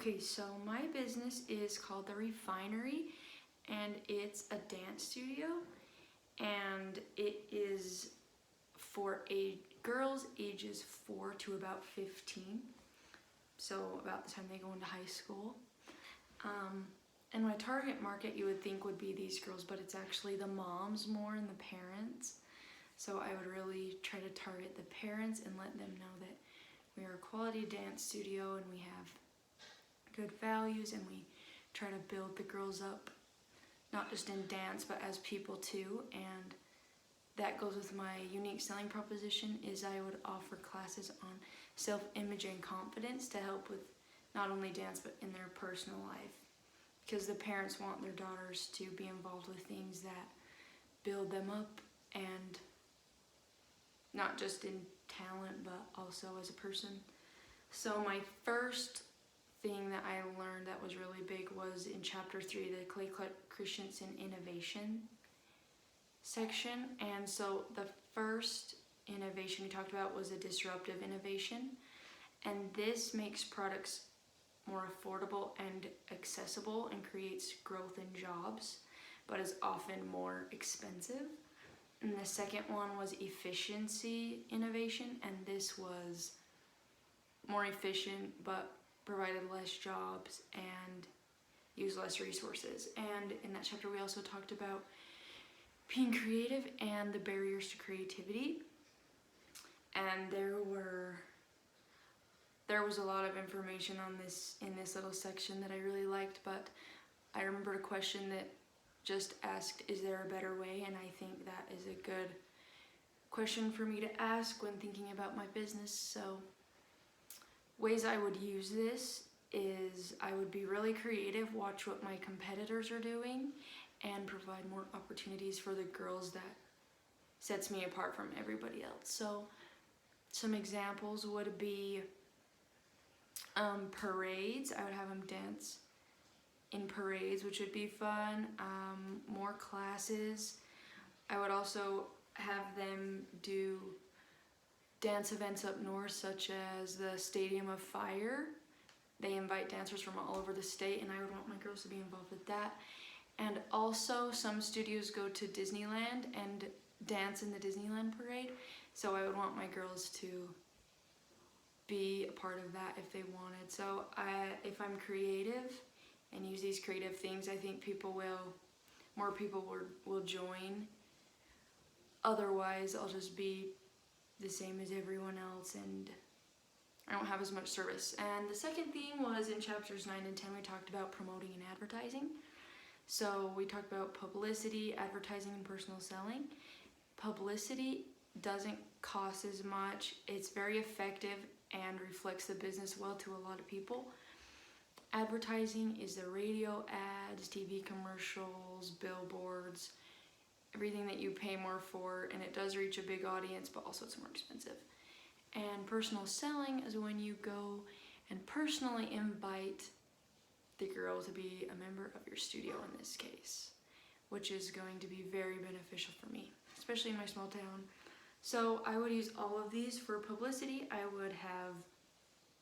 Okay, so my business is called The Refinery, and it's a dance studio, and it is for girls ages 4 to about 15, so about the time they go into high school. And my target market you would think would be these girls, but it's actually the moms more and the parents. So I would really try to target the parents and let them know that we are a quality dance studio and we have good values, and we try to build the girls up, not just in dance, but as people too. And that goes with my unique selling proposition is I would offer classes on self-image and confidence to help with not only dance, but in their personal life. Because the parents want their daughters to be involved with things that build them up, and not just in talent, but also as a person. So my first thing that I learned that was really big was in chapter 3, the Clay Christensen innovation section. And so the first innovation we talked about was a disruptive innovation. And this makes products more affordable and accessible and creates growth in jobs, but is often more expensive. And the second one was efficiency innovation, and this was more efficient but provided less jobs and used less resources. And in that chapter we also talked about being creative and the barriers to creativity. And there was a lot of information on this in this little section that I really liked, but I remembered a question that just asked, is there a better way? And I think that is a good question for me to ask when thinking about my business. So ways I would use this is I would be really creative, watch what my competitors are doing, and provide more opportunities for the girls that sets me apart from everybody else. So some examples would be parades. I would have them dance in parades, which would be fun. More classes. I would also have them do dance events up north, such as the Stadium of Fire. They invite dancers from all over the state, and I would want my girls to be involved with that. And also, some studios go to Disneyland and dance in the Disneyland parade, so I would want my girls to be a part of that if they wanted. So if I'm creative and use these creative things, I think more people will join. Otherwise, I'll just be the same as everyone else, and I don't have as much service. And the second thing was in chapters 9 and 10, we talked about promoting and advertising. So we talked about publicity, advertising, and personal selling. Publicity doesn't cost as much. It's very effective and reflects the business well to a lot of people. Advertising is the radio ads, TV commercials, billboards, everything that you pay more for, and it does reach a big audience, but also it's more expensive. And personal selling is when you go and personally invite the girl to be a member of your studio in this case, which is going to be very beneficial for me, especially in my small town. So I would use all of these for publicity. I would have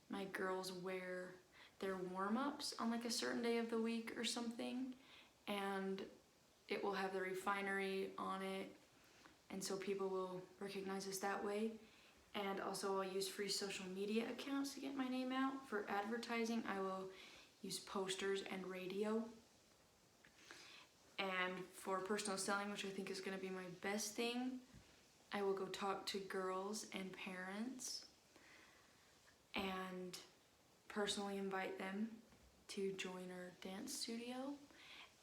my girls wear their warm-ups on like a certain day of the week or something, and it will have the refinery on it, and so people will recognize us that way. And also I'll use free social media accounts to get my name out. For advertising, I will use posters and radio. And for personal selling, which I think is going to be my best thing, I will go talk to girls and parents and personally invite them to join our dance studio.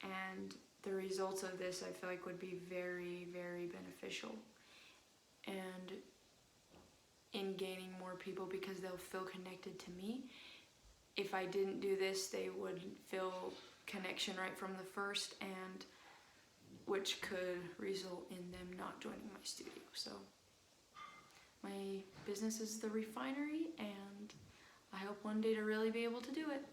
And the results of this I feel like would be very, very beneficial and in gaining more people, because they'll feel connected to me. If I didn't do this, they would feel connection right from the first, and which could result in them not joining my studio. So my business is The Refinery, and I hope one day to really be able to do it.